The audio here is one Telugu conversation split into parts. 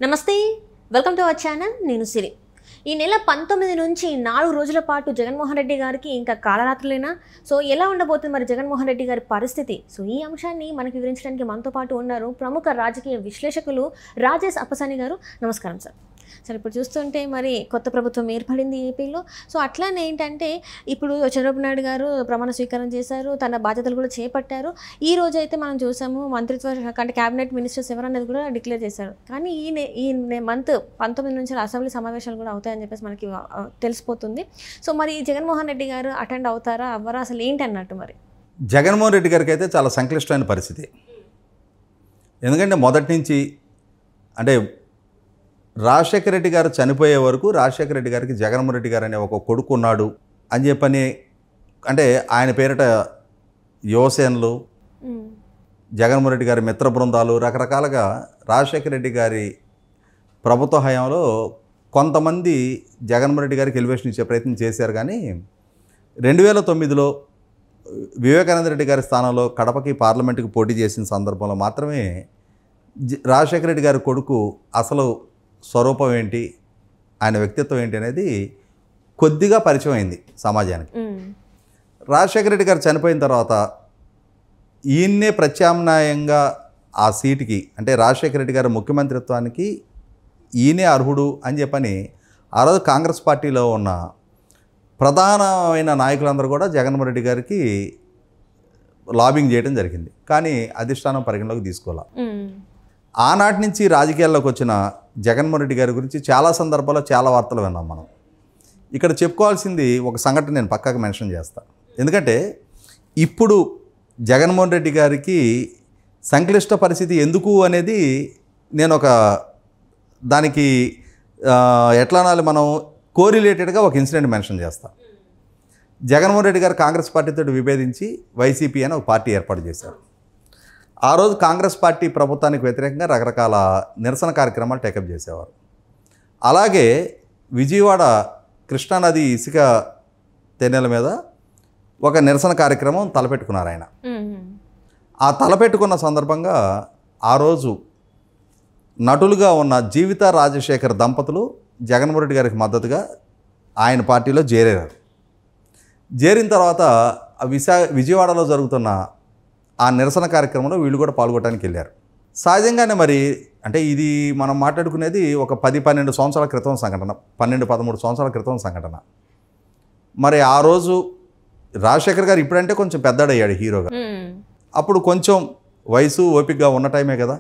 నమస్తే, వెల్కమ్ టు అవర్ ఛానల్. నేను సిరి. ఈ నెల 19 నుంచి 4 రోజుల పాటు జగన్మోహన్ రెడ్డి గారికి ఇంకా కాలరాత్రులేనా? సో ఎలా ఉండబోతుంది మరి జగన్మోహన్ రెడ్డి గారి పరిస్థితి? సో ఈ అంశాన్ని మనకు వివరించడానికి మనతో పాటు ఉన్నారు ప్రముఖ రాజకీయ విశ్లేషకులు రాజేష్ అప్పసాని గారు. నమస్కారం సార్. సార్, ఇప్పుడు చూస్తుంటే మరి కొత్త ప్రభుత్వం ఏర్పడింది ఏపీలో. సో అట్లానే ఏంటంటే ఇప్పుడు చంద్రబాబు నాయుడు గారు ప్రమాణ స్వీకారం చేశారు, తన బాధ్యతలు కూడా చేపట్టారు. ఈ రోజు అయితే మనం చూసాము మంత్రిత్వ శాఖ అంటే క్యాబినెట్ మినిస్టర్స్ ఎవరనేది కూడా డిక్లేర్ చేశారు. కానీ ఈ మంత్ 19 నుంచి అసెంబ్లీ సమావేశాలు కూడా అవుతాయని చెప్పేసి మనకి తెలిసిపోతుంది. సో మరి జగన్మోహన్ రెడ్డి గారు అటెండ్ అవుతారా అవ్వరా, అసలు ఏంటి అన్నట్టు? మరి జగన్మోహన్ రెడ్డి గారికి అయితే చాలా సంక్లిష్టమైన పరిస్థితి. ఎందుకంటే మొదటి నుంచి అంటే రాజశేఖర రెడ్డి గారు చనిపోయే వరకు రాజశేఖర రెడ్డి గారికి జగన్మోహన్ రెడ్డి గారు అనే ఒక కొడుకు ఉన్నాడు అని చెప్పని, అంటే ఆయన పేరిట యువసేనలు, జగన్మోహన్ రెడ్డి గారి మిత్ర బృందాలు రకరకాలుగా రాజశేఖర రెడ్డి గారి ప్రభుత్వ హయాంలో కొంతమంది జగన్మోహన్ రెడ్డి గారికి ఎలివేషన్ ఇచ్చే ప్రయత్నం చేశారు. కానీ 2009లో వివేకానంద రెడ్డి గారి స్థానంలో కడపకి పార్లమెంటుకి పోటీ చేసిన సందర్భంలో మాత్రమే రాజశేఖర రెడ్డి గారి కొడుకు అసలు స్వరూపం ఏంటి, ఆయన వ్యక్తిత్వం ఏంటి అనేది కొద్దిగా పరిచయం అయింది సమాజానికి. రాజశేఖర రెడ్డి గారు చనిపోయిన తర్వాత ఈయన్నే ప్రత్యామ్నాయంగా ఆ సీటుకి, అంటే రాజశేఖర రెడ్డి గారి ముఖ్యమంత్రిత్వానికి ఈయనే అర్హుడు అని చెప్పని ఆ రోజు కాంగ్రెస్ పార్టీలో ఉన్న ప్రధానమైన నాయకులందరూ కూడా జగన్మోహన్ రెడ్డి గారికి లాబింగ్ చేయడం జరిగింది. కానీ అధిష్టానం పరిగణలోకి తీసుకోవాలి. ఆనాటి నుంచి రాజకీయాల్లోకి వచ్చిన జగన్మోహన్ రెడ్డి గారి గురించి చాలా సందర్భాల్లో చాలా వార్తలు విన్నాం మనం. ఇక్కడ చెప్పుకోవాల్సింది ఒక సంఘటన నేను పక్కాగా మెన్షన్ చేస్తాను. ఎందుకంటే ఇప్పుడు జగన్మోహన్ రెడ్డి గారికి సంక్లిష్ట పరిస్థితి ఎందుకు అనేది నేను ఒక దానికి ఎట్లా అనాలి, మనం కోరిలేటెడ్గా ఒక ఇన్సిడెంట్ మెన్షన్ చేస్తాను. జగన్మోహన్ రెడ్డి గారు కాంగ్రెస్ పార్టీతో విభేదించి వైసీపీ అని ఒక పార్టీ ఏర్పాటు చేశారు. ఆ రోజు కాంగ్రెస్ పార్టీ ప్రభుత్వానికి వ్యతిరేకంగా రకరకాల నిరసన కార్యక్రమాలు టేకప్ చేసేవారు. అలాగే విజయవాడ కృష్ణానది ఇసుక తెన్నెల మీద ఒక నిరసన కార్యక్రమం తలపెట్టుకున్నారు ఆయన. ఆ తలపెట్టుకున్న సందర్భంగా ఆ రోజు నటులుగా ఉన్న జీవిత రాజశేఖర్ దంపతులు జగన్మోహన్ రెడ్డి గారికి మద్దతుగా ఆయన పార్టీలో చేరారు. చేరిన తర్వాత విజయవాడలో జరుగుతున్న ఆ నిరసన కార్యక్రమంలో వీళ్ళు కూడా పాల్గొనడానికి వెళ్ళారు. సహజంగానే మరి అంటే ఇది మనం మాట్లాడుకునేది ఒక 10-12 సంవత్సరాల క్రితం సంఘటన, 12-13 సంవత్సరాల క్రితం సంఘటన. మరి ఆ రోజు రాజశేఖర్ గారు ఇప్పుడంటే కొంచెం పెద్దడయ్యాడు హీరోగా. అప్పుడు కొంచెం వయసు ఓపికగా ఉన్న టైమే కదా.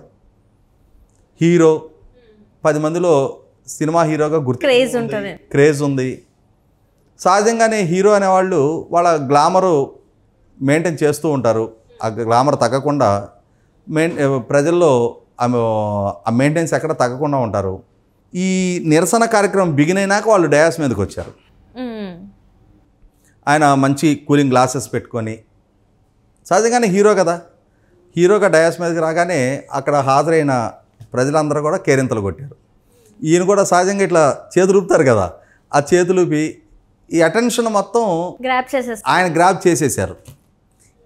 హీరో 10 మందిలో సినిమా హీరోగా క్రేజ్ ఉంది. సహజంగానే హీరో అనేవాళ్ళు వాళ్ళ గ్లామరు మెయింటైన్ చేస్తూ ఉంటారు. ఆ గ్లామర్ తగ్గకుండా ప్రజల్లో ఆ మెయింటెనెన్స్ ఎక్కడ తగ్గకుండా ఉంటారు. ఈ నిరసన కార్యక్రమం బిగిన్ అయినాక వాళ్ళు డయాస్ మీదకి వచ్చారు. ఆయన మంచి కూలింగ్ గ్లాసెస్ పెట్టుకొని, సహజంగానే హీరో కదా, హీరోగా డయాస్ మీదకి రాగానే అక్కడ హాజరైన ప్రజలందరూ కూడా కేరింతలు కొట్టారు. ఈయన కూడా సహజంగా ఇట్లా చేతులు ఊపుతారు కదా, ఆ చేతులు ఊపి ఈ అటెన్షన్ మొత్తం ఆయన గ్రాప్ చేసేసారు.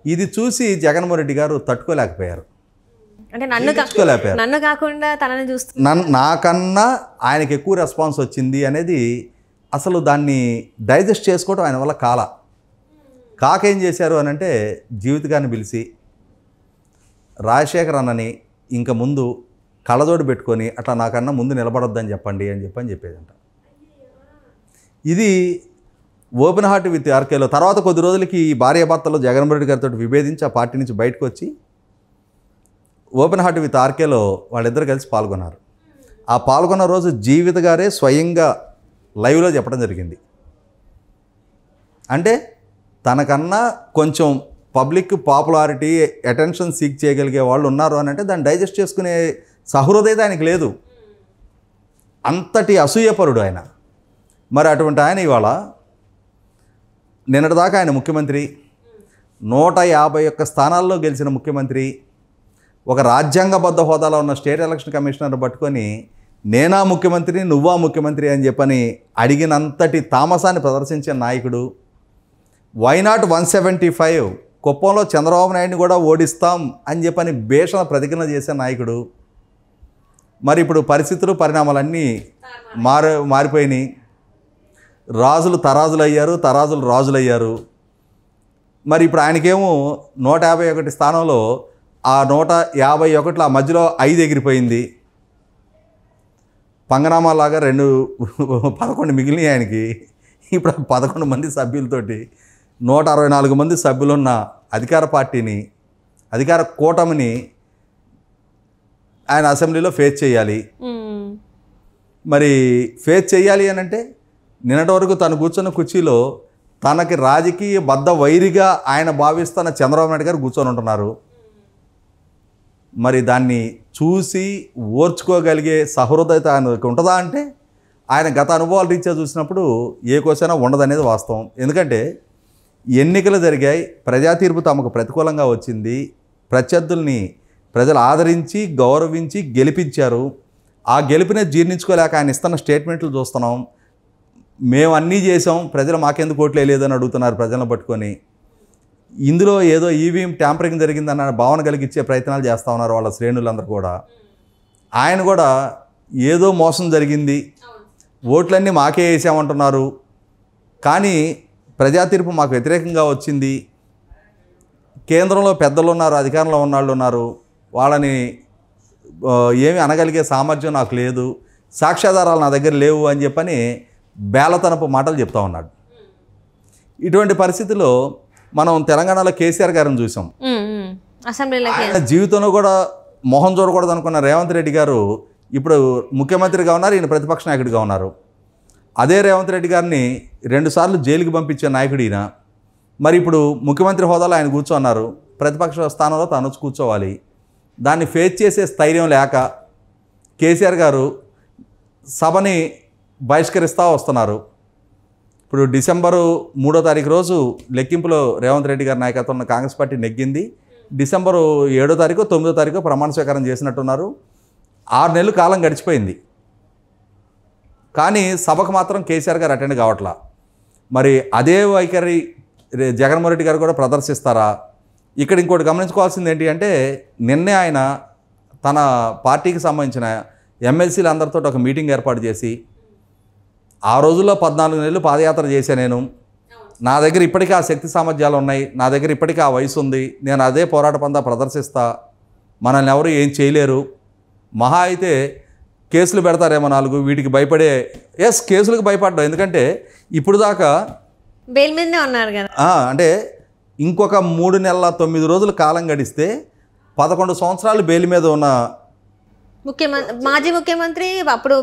ఇది చూసి జగన్మోహన్ రెడ్డి గారు తట్టుకోలేకపోయారు. అంటే నన్ను కాకుండా తనని చూస్తూ నాకన్నా ఆయనకి ఎక్కువ రెస్పాన్స్ వచ్చింది అనేది అసలు దాన్ని డైజెస్ట్ చేసుకోవడం ఆయన వల్ల కాకేం చేశారు అని అంటే జీవితగాన్ని పిలిచి రాజశేఖర్ అన్నని ఇంక ముందు కళ్ళజోడు పెట్టుకొని అట్లా నాకన్నా ముందు నిలబడొద్దని చెప్పండి అని చెప్పేదంట. ఇది ఓపెన్ హార్ట్ విత్ ఆర్కేలో తర్వాత కొద్ది రోజులకి ఈ భార్యాభర్తలు జగన్మోహన్ రెడ్డి గారితో విభేదించి ఆ పార్టీ నుంచి బయటకు వచ్చి ఓపెన్ హార్ట్ విత్ ఆర్కేలో వాళ్ళిద్దరు కలిసి పాల్గొన్నారు. ఆ పాల్గొన్న రోజు జీవిత గారే స్వయంగా లైవ్లో చెప్పడం జరిగింది. అంటే తనకన్నా కొంచెం పబ్లిక్ పాపులారిటీ అటెన్షన్ సీక్ చేయగలిగే వాళ్ళు ఉన్నారు అని అంటే దాన్ని డైజెస్ట్ చేసుకునే సహృదయత ఆయనకి లేదు. అంతటి అసూయపరుడు ఆయన. మరి అటువంటి ఆయన ఇవాళ నిన్నటిదాకా ఆయన ముఖ్యమంత్రి, 151 స్థానాల్లో గెలిచిన ముఖ్యమంత్రి, ఒక రాజ్యాంగబద్ధ హోదాలో ఉన్న స్టేట్ ఎలక్షన్ కమిషనర్ పట్టుకొని నేనా ముఖ్యమంత్రి నువ్వా ముఖ్యమంత్రి అని చెప్పని అడిగినంతటి తామసాన్ని ప్రదర్శించిన నాయకుడు. వైనాట్ 175 కుప్పంలో చంద్రబాబు నాయుడిని కూడా ఓడిస్తాం అని చెప్పని భీషణ ప్రతిజ్ఞ చేసే నాయకుడు. మరి ఇప్పుడు పరిస్థితులు పరిణామాలన్నీ మారిపోయినాయి. రాజులు తరాజులు అయ్యారు, తరాజులు రాజులు అయ్యారు. మరి ఇప్పుడు ఆయనకేమో 151 స్థానంలో ఆ 151 ఆ మధ్యలో 5 ఎగిరిపోయింది. పంగనామాలాగా 11 మిగిలినాయి ఆయనకి. ఇప్పుడు 11 మంది సభ్యులతోటి 164 మంది సభ్యులున్న అధికార పార్టీని, అధికార కూటమిని ఆయన అసెంబ్లీలో ఫేస్ చేయాలి. మరి ఫేస్ చేయాలి అని అంటే నిన్నటి వరకు తను కూర్చున్న కుర్చీలో తనకి రాజకీయ బద్ధ వైరిగా ఆయన భావిస్తున్న చంద్రబాబు నాయుడు గారు కూర్చొని ఉంటున్నారు. మరి దాన్ని చూసి ఓర్చుకోగలిగే సహృదయత ఆయనకు ఉంటుందా అంటే ఆయన గత అనుభవాలు రీత్యా చూసినప్పుడు ఏ క్వశ్చన్ ఉండదనేది వాస్తవం. ఎందుకంటే ఎన్నికలు జరిగాయి, ప్రజా తీర్పు తమకు ప్రతికూలంగా వచ్చింది, ప్రత్యర్థుల్ని ప్రజలు ఆదరించి గౌరవించి గెలిపించారు. ఆ గెలుపునే జీర్ణించుకోలేక ఆయన ఇస్తున్న స్టేట్మెంట్లు చూస్తున్నాం. మేము అన్నీ చేసాం, ప్రజలు మాకెందుకు ఓట్లు వేయలేదని అడుగుతున్నారు ప్రజలను పట్టుకొని. ఇందులో ఏదో ఈవీఎం ట్యాంపరింగ్ జరిగిందన్న భావన కలిగించే ప్రయత్నాలు చేస్తూ ఉన్నారు వాళ్ళ శ్రేణులందరూ కూడా. ఆయన కూడా ఏదో మోసం జరిగింది, ఓట్లన్నీ మాకే వేసామంటున్నారు, కానీ ప్రజా తీర్పు మాకు వ్యతిరేకంగా వచ్చింది, కేంద్రంలో పెద్దలు ఉన్నారు, అధికారంలో ఉన్నవాళ్ళు ఉన్నారు, వాళ్ళని ఏమి అనగలిగే సామర్థ్యం నాకు లేదు, సాక్ష్యాధారాలు నా దగ్గర లేవు అని చెప్పని బేలతనపు మాటలు చెప్తా ఉన్నాడు. ఇటువంటి పరిస్థితిలో మనం తెలంగాణలో కేసీఆర్ గారిని చూసాం. ఆయన జీవితంలో కూడా మొహం చూడకూడదు అనుకున్న రేవంత్ రెడ్డి గారు ఇప్పుడు ముఖ్యమంత్రిగా ఉన్నారు, ఈయన ప్రతిపక్ష నాయకుడిగా ఉన్నారు. అదే రేవంత్ రెడ్డి గారిని 2 సార్లు జైలుకి పంపించే నాయకుడు ఈయన. మరి ఇప్పుడు ముఖ్యమంత్రి హోదాలో ఆయన కూర్చోన్నారు, ప్రతిపక్ష స్థానంలో తాను వచ్చి కూర్చోవాలి. దాన్ని ఫేస్ చేసే స్థైర్యం లేక కేసీఆర్ గారు సభని బహిష్కరిస్తూ వస్తున్నారు. ఇప్పుడు డిసెంబరు 3వ తారీఖు రోజు లెక్కింపులో రేవంత్ రెడ్డి గారి నాయకత్వంలో కాంగ్రెస్ పార్టీ నెగ్గింది. డిసెంబరు 7వ తారీఖు 9వ తారీఖు ప్రమాణ స్వీకారం చేసినట్టున్నారు. 6 నెలలు కాలం గడిచిపోయింది, కానీ సభకు మాత్రం కేసీఆర్ గారు అటెండ్ కావట్లా. మరి అదే వైఖరి జగన్మోహన్ రెడ్డి గారు కూడా ప్రదర్శిస్తారా? ఇక్కడ ఇంకోటి గమనించుకోవాల్సింది ఏంటి అంటే నిన్నే ఆయన తన పార్టీకి సంబంధించిన ఎమ్మెల్సీలు అందరితో ఒక మీటింగ్ ఏర్పాటు చేసి, ఆ రోజుల్లో 14 నెలలు పాదయాత్ర చేశా నేను, నా దగ్గర ఇప్పటికీ ఆ శక్తి సామర్థ్యాలు ఉన్నాయి, నా దగ్గర ఇప్పటికీ ఆ వయసు ఉంది, నేను అదే పోరాట పందా ప్రదర్శిస్తా, మనల్ని ఎవరు ఏం చేయలేరు, మహా అయితే కేసులు పెడతారేమో 4, వీటికి భయపడే కేసులకు భయపడ్డాం. ఎందుకంటే ఇప్పుడు దాకా బెయిల్ మీదనే ఉన్నారు కదా. అంటే ఇంకొక 3 నెలల 9 రోజుల కాలం గడిస్తే 11 సంవత్సరాలు బెయిల్ మీద ఉన్న మాజీ ముఖ్యమంత్రి అప్పుడు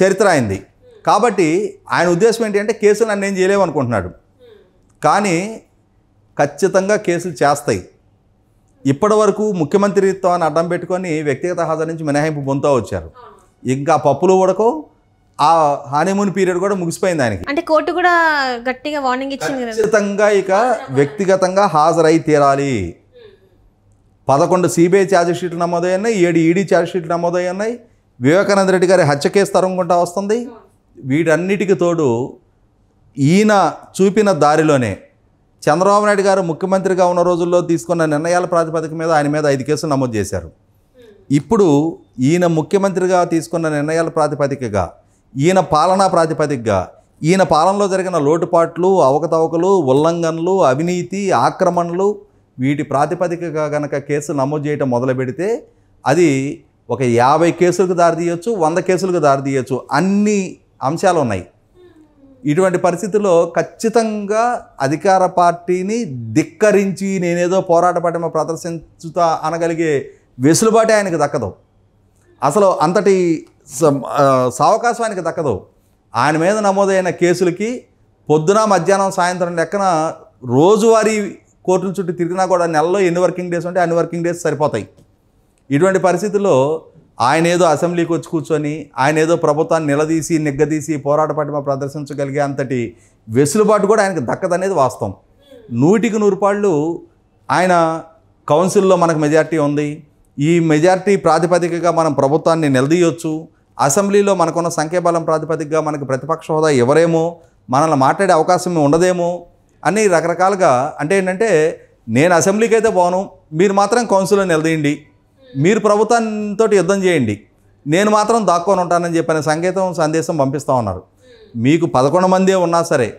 చరిత్ర అయింది. కాబట్టి ఆయన ఉద్దేశం ఏంటి అంటే కేసులు నన్ను ఏం చేయలేము అనుకుంటున్నాడు. కానీ ఖచ్చితంగా కేసులు చేస్తాయి. ఇప్పటి వరకు ముఖ్యమంత్రిత్వాన్ని అడ్డం పెట్టుకొని వ్యక్తిగత హాజరు నుంచి మినహాయింపు పొందుతూ వచ్చారు. ఇంకా పప్పులు ఉడకో, ఆ హనీమూన్ పీరియడ్ కూడా ముగిసిపోయింది ఆయనకి. అంటే కోర్టు కూడా గట్టిగా వార్నింగ్ ఇచ్చింది. ఖచ్చితంగా ఇక వ్యక్తిగతంగా హాజరై తీరాలి. 11 సిబిఐ ఛార్జ్ షీట్లు నమోదయ్యాయి, 7 ఈడీ ఛార్జ్ షీట్లు నమోదయ్యాయి. వివేకానంద రెడ్డి గారి హత్య కేసు తరంగుంటా వస్తుంది. వీటన్నిటికి తోడు ఈయన చూపిన దారిలోనే చంద్రబాబు నాయుడు గారు ముఖ్యమంత్రిగా ఉన్న రోజుల్లో తీసుకున్న నిర్ణయాల ప్రాతిపదిక మీద ఆయన మీద 5 కేసులు నమోదు చేశారు. ఇప్పుడు ఈయన ముఖ్యమంత్రిగా తీసుకున్న నిర్ణయాల ప్రాతిపదికగా, ఈయన పాలనా ప్రాతిపదికగా, ఈయన పాలనలో జరిగిన లోటుపాట్లు, అవకతవకలు, ఉల్లంఘనలు, అవినీతి, ఆక్రమణలు, వీటి ప్రాతిపదికగా కనుక కేసులు నమోదు చేయటం మొదలు పెడితే అది ఒక 50 కేసులకు దారితీయచ్చు, 100 కేసులకు దారితీయచ్చు. అన్ని అంశాలు ఉన్నాయి. ఇటువంటి పరిస్థితుల్లో ఖచ్చితంగా అధికార పార్టీని ధిక్కరించి నేనేదో పోరాట పటిమ ప్రదర్శించుతా అనగలిగే వెసులుబాటు ఆయనకు దక్కదు. అసలు అంతటి సావకాశం ఆయనకు దక్కదు. ఆయన మీద నమోదైన కేసులకి పొద్దున మధ్యాహ్నం సాయంత్రం లెక్కన రోజువారీ కోర్టుల చుట్టూ తిరిగినా కూడా నెలలో ఎన్ని వర్కింగ్ డేస్ ఉంటే అన్ని వర్కింగ్ డేస్ సరిపోతాయి. ఇటువంటి పరిస్థితుల్లో ఆయన ఏదో అసెంబ్లీకి వచ్చి కూర్చొని ఆయన ఏదో ప్రభుత్వాన్ని నిలదీసి నిగ్గదీసి పోరాట పటిమ ప్రదర్శించగలిగే అంతటి వెసులుబాటు కూడా ఆయనకు దక్కదనేది వాస్తవం. 100కి 100 పాళ్ళు ఆయన కౌన్సిల్లో మనకు మెజార్టీ ఉంది, ఈ మెజార్టీ ప్రాతిపదికగా మనం ప్రభుత్వాన్ని నిలదీయొచ్చు, అసెంబ్లీలో మనకున్న సంఖ్యాబలం ప్రాతిపదికగా మనకు ప్రతిపక్ష హోదా ఎవరేమో, మనల్ని మాట్లాడే అవకాశం ఉండదేమో అని రకరకాలుగా. అంటే ఏంటంటే నేను అసెంబ్లీకి అయితే పోను, మీరు మాత్రం కౌన్సిల్లో నిలదీయండి, మీరు ప్రభుత్వంతో యుద్ధం చేయండి, నేను మాత్రం దాక్కొని ఉంటానని చెప్పిన సందేశం పంపిస్తూ ఉన్నారు. మీకు 11 మందే ఉన్నా సరే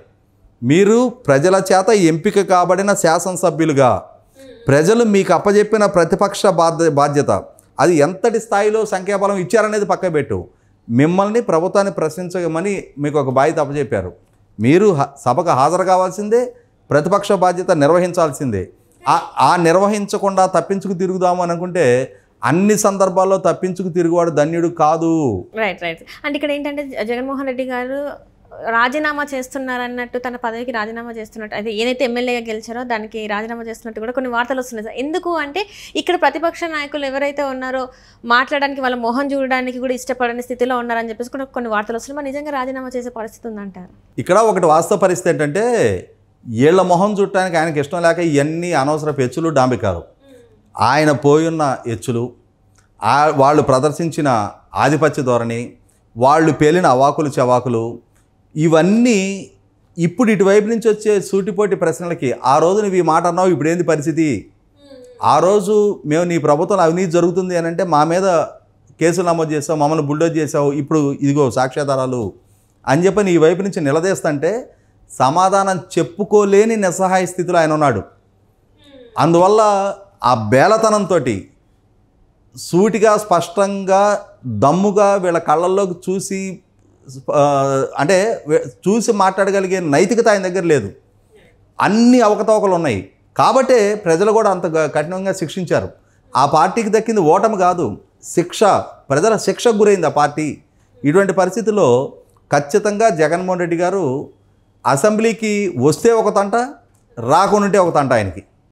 మీరు ప్రజల చేత ఎంపిక కాబడిన శాసనసభ్యులుగా ప్రజలు మీకు అప్పజెప్పిన ప్రతిపక్ష బాధ్యత అది ఎంతటి స్థాయిలో సంఖ్యాబలం ఇచ్చారనేది పక్కబెట్టు, మిమ్మల్ని ప్రభుత్వాన్ని ప్రశ్నించమని మీకు ఒక బాధ్యత అప్పచెప్పారు. మీరు సభకు హాజరు కావాల్సిందే, ప్రతిపక్ష బాధ్యత నిర్వహించాల్సిందే. ఆ నిర్వహించకుండా తప్పించుకు తిరుగుదాము అని అనుకుంటే అన్ని సందర్భాల్లో తప్పించుకు తిరుగువాడు ధన్యుడు కాదు. రైట్. అంటే ఇక్కడ ఏంటంటే జగన్మోహన్ రెడ్డి గారు రాజీనామా చేస్తున్నారన్నట్టు, తన పదవికి రాజీనామా చేస్తున్నట్టు, అయితే ఏదైతే ఎమ్మెల్యేగా గెలిచారో దానికి రాజీనామా చేస్తున్నట్టు కూడా కొన్ని వార్తలు వస్తున్నాయి సార్. ఎందుకు అంటే ఇక్కడ ప్రతిపక్ష నాయకులు ఎవరైతే ఉన్నారో మాట్లాడడానికి, వాళ్ళ మొహం చూడడానికి కూడా ఇష్టపడని స్థితిలో ఉన్నారని చెప్పేసి కూడా కొన్ని వార్తలు వస్తున్నాయి. మరి నిజంగా రాజీనామా చేసే పరిస్థితి ఉందంటారు? ఇక్కడ ఒకటి వాస్తవ పరిస్థితి ఏంటంటే వీళ్ళ మొహం చూడటానికి ఆయనకి ఇష్టం లేక ఇవన్నీ అనవసరపు హెచ్చులు డాంబికాలు, ఆయన పోయున్న హెచ్చులు, వాళ్ళు ప్రదర్శించిన ఆధిపత్య ధోరణి, వాళ్ళు పేలిన అవాకులు చవాకులు, ఇవన్నీ ఇప్పుడు ఇటువైపు నుంచి వచ్చే సూటిపోటి ప్రశ్నలకి ఆ రోజు నువ్వు ఈ మాట అన్నావు, ఇప్పుడు ఏంది పరిస్థితి, ఆ రోజు మేము నీ ప్రభుత్వంలో అవినీతి జరుగుతుంది అని అంటే మా మీద కేసులు నమోదు చేసావు, మమ్మల్ని బుల్డోజ్ చేసావు, ఇప్పుడు ఇదిగో సాక్ష్యాధారాలు అని చెప్పి నీ వైపు నుంచి నిలదీస్తుంటే సమాధానం చెప్పుకోలేని నిస్సహాయ స్థితిలో ఆయన ఉన్నాడు. అందువల్ల ఆ బేలతనంతో సూటిగా స్పష్టంగా దమ్ముగా వీళ్ళ కళ్ళల్లోకి చూసి మాట్లాడగలిగే నైతికత ఆయన దగ్గర లేదు. అన్ని అవకతవకలు ఉన్నాయి. కాబట్టే ప్రజలు కూడా అంత కఠినంగా శిక్షించారు. ఆ పార్టీకి దక్కింది ఓటమి కాదు, శిక్ష, ప్రజల శిక్షకు గురైంది ఆ పార్టీ. ఇటువంటి పరిస్థితుల్లో ఖచ్చితంగా జగన్మోహన్ రెడ్డి గారు అసెంబ్లీకి వస్తే ఒక తంట, రాకుంటే ఒక తంట ఆయనకి.